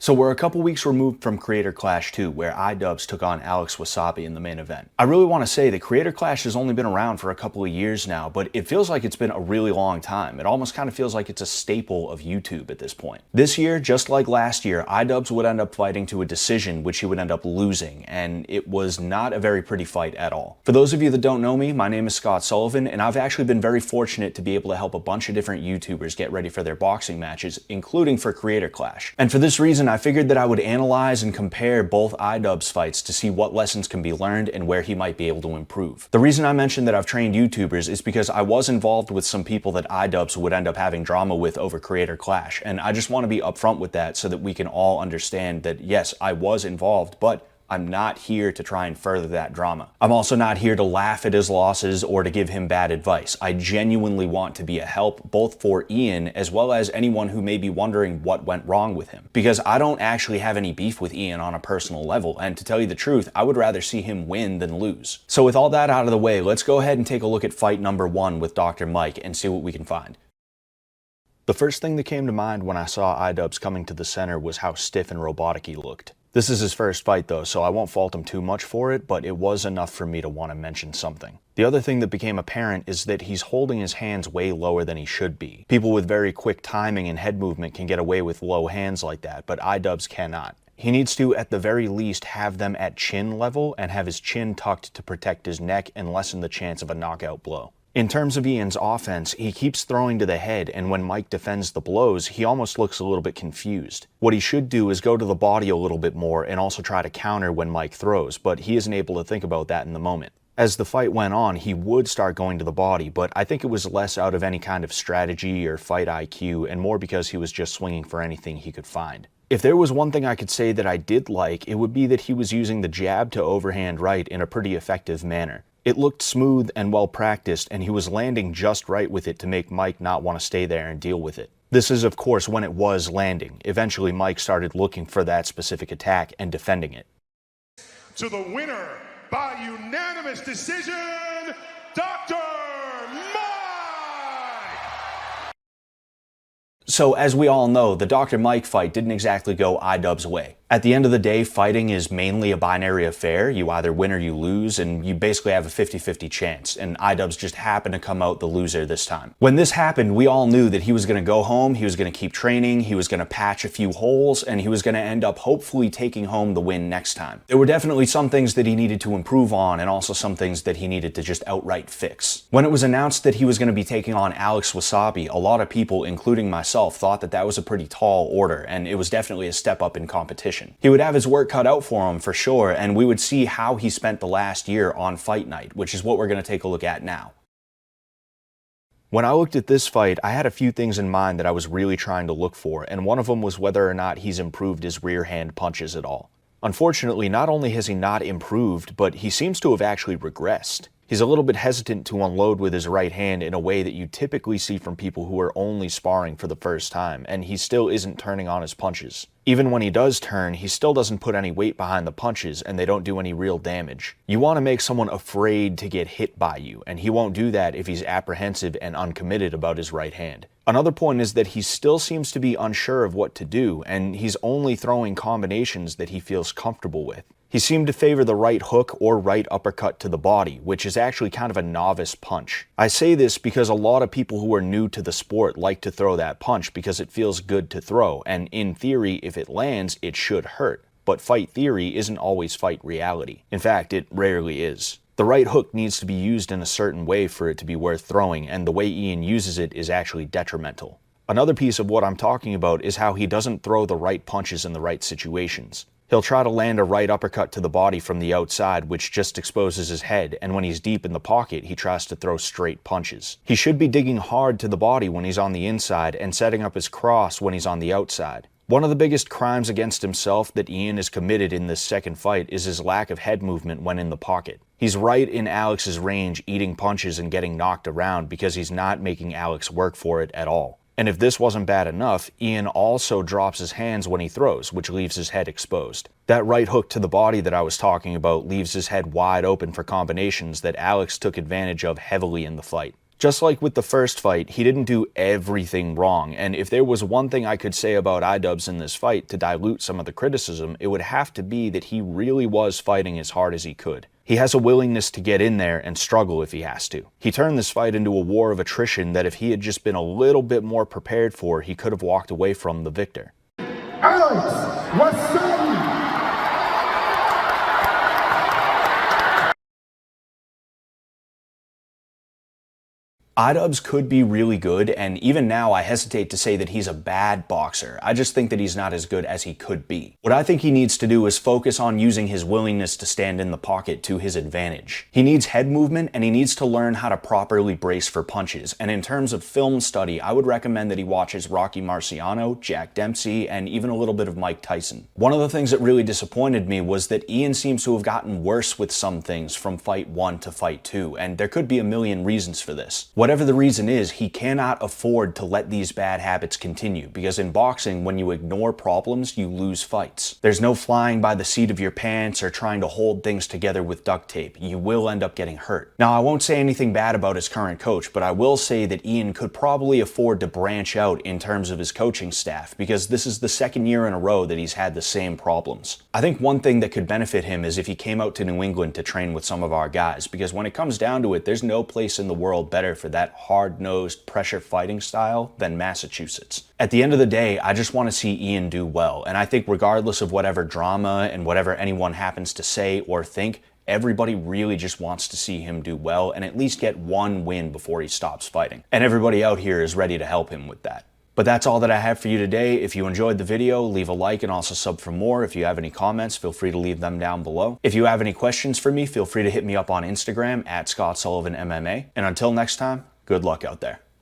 So we're a couple weeks removed from Creator Clash 2, where Idubbbz took on Wassabi in the main event. I really want to say that Creator Clash has only been around for a couple of years now, but it feels like it's been a really long time. It almost kind of feels like it's a staple of YouTube at this point. This year, just like last year, Idubbbz would end up fighting to a decision, which he would end up losing, and it was not a very pretty fight at all. For those of you that don't know me, my name is Scott Sullivan, and I've actually been very fortunate to be able to help a bunch of different YouTubers get ready for their boxing matches, including for Creator Clash. And for this reason, I figured that I would analyze and compare both Idubbbz fights to see what lessons can be learned and where he might be able to improve. The reason I mentioned that I've trained YouTubers is because I was involved with some people that Idubbbz would end up having drama with over Creator Clash, and I just want to be upfront with that so that we can all understand that yes, I was involved, but I'm not here to try and further that drama. I'm also not here to laugh at his losses or to give him bad advice. I genuinely want to be a help both for Ian as well as anyone who may be wondering what went wrong with him. Because I don't actually have any beef with Ian on a personal level, and to tell you the truth, I would rather see him win than lose. So with all that out of the way, let's go ahead and take a look at fight number 1 with Dr. Mike and see what we can find. The first thing that came to mind when I saw Idubbbz coming to the center was how stiff and robotic he looked. This is his first fight though, so I won't fault him too much for it, but it was enough for me to want to mention something. The other thing that became apparent is that he's holding his hands way lower than he should be. People with very quick timing and head movement can get away with low hands like that, but Idubbbz cannot. He needs to, at the very least, have them at chin level and have his chin tucked to protect his neck and lessen the chance of a knockout blow. In terms of Ian's offense, he keeps throwing to the head, and when Mike defends the blows, he almost looks a little bit confused. What he should do is go to the body a little bit more and also try to counter when Mike throws, but he isn't able to think about that in the moment. As the fight went on, he would start going to the body, but I think it was less out of any kind of strategy or fight IQ, and more because he was just swinging for anything he could find. If there was one thing I could say that I did like, it would be that he was using the jab to overhand right in a pretty effective manner. It looked smooth and well practiced, and he was landing just right with it to make Mike not want to stay there and deal with it. This is of course when it was landing. Eventually Mike started looking for that specific attack and defending it. To the winner by unanimous decision, Dr. Mike! So as we all know, the Dr. Mike fight didn't exactly go Idubbbz's way. At the end of the day, fighting is mainly a binary affair. You either win or you lose, and you basically have a 50-50 chance, and Idubbbz just happened to come out the loser this time. When this happened, we all knew that he was going to go home, he was going to keep training, he was going to patch a few holes, and he was going to end up hopefully taking home the win next time. There were definitely some things that he needed to improve on, and also some things that he needed to just outright fix. When it was announced that he was going to be taking on Wassabi, a lot of people, including myself, thought that that was a pretty tall order, and it was definitely a step up in competition. He would have his work cut out for him for sure, and we would see how he spent the last year on Fight Night, which is what we're going to take a look at now. When I looked at this fight, I had a few things in mind that I was really trying to look for, and one of them was whether or not he's improved his rear hand punches at all. Unfortunately, not only has he not improved, but he seems to have actually regressed. He's a little bit hesitant to unload with his right hand in a way that you typically see from people who are only sparring for the first time, and he still isn't turning on his punches. Even when he does turn, he still doesn't put any weight behind the punches, and they don't do any real damage. You want to make someone afraid to get hit by you, and he won't do that if he's apprehensive and uncommitted about his right hand. Another point is that he still seems to be unsure of what to do, and he's only throwing combinations that he feels comfortable with. He seemed to favor the right hook or right uppercut to the body, which is actually kind of a novice punch. I say this because a lot of people who are new to the sport like to throw that punch because it feels good to throw, and in theory, if it lands, it should hurt. But fight theory isn't always fight reality. In fact, it rarely is. The right hook needs to be used in a certain way for it to be worth throwing, and the way Ian uses it is actually detrimental. Another piece of what I'm talking about is how he doesn't throw the right punches in the right situations. He'll try to land a right uppercut to the body from the outside, which just exposes his head, and when he's deep in the pocket, he tries to throw straight punches. He should be digging hard to the body when he's on the inside and setting up his cross when he's on the outside. One of the biggest crimes against himself that Ian has committed in this second fight is his lack of head movement when in the pocket. He's right in Alex's range, eating punches and getting knocked around because he's not making Alex work for it at all. And if this wasn't bad enough, Ian also drops his hands when he throws, which leaves his head exposed. That right hook to the body that I was talking about leaves his head wide open for combinations that Alex took advantage of heavily in the fight. Just like with the first fight, he didn't do everything wrong, and if there was one thing I could say about Idubbbz in this fight to dilute some of the criticism, it would have to be that he really was fighting as hard as he could. He has a willingness to get in there and struggle if he has to. He turned this fight into a war of attrition that if he had just been a little bit more prepared for, he could have walked away from the victor. Wassabi. Idubbbz could be really good, and even now I hesitate to say that he's a bad boxer. I just think that he's not as good as he could be. What I think he needs to do is focus on using his willingness to stand in the pocket to his advantage. He needs head movement, and he needs to learn how to properly brace for punches, and in terms of film study, I would recommend that he watches Rocky Marciano, Jack Dempsey, and even a little bit of Mike Tyson. One of the things that really disappointed me was that Ian seems to have gotten worse with some things from fight 1 to fight 2, and there could be a million reasons for this. Whatever the reason is, he cannot afford to let these bad habits continue, because in boxing, when you ignore problems, you lose fights. There's no flying by the seat of your pants or trying to hold things together with duct tape. You will end up getting hurt. Now, I won't say anything bad about his current coach, but I will say that Ian could probably afford to branch out in terms of his coaching staff, because this is the second year in a row that he's had the same problems. I think one thing that could benefit him is if he came out to New England to train with some of our guys, because when it comes down to it, there's no place in the world better for that hard-nosed pressure fighting style than Massachusetts. At the end of the day, I just want to see Ian do well, and I think regardless of whatever drama and whatever anyone happens to say or think, everybody really just wants to see him do well and at least get one win before he stops fighting. And everybody out here is ready to help him with that. But that's all that I have for you today. If you enjoyed the video, leave a like and also sub for more. If you have any comments, feel free to leave them down below. If you have any questions for me, feel free to hit me up on Instagram at ScottSullivanMMA. And until next time, good luck out there.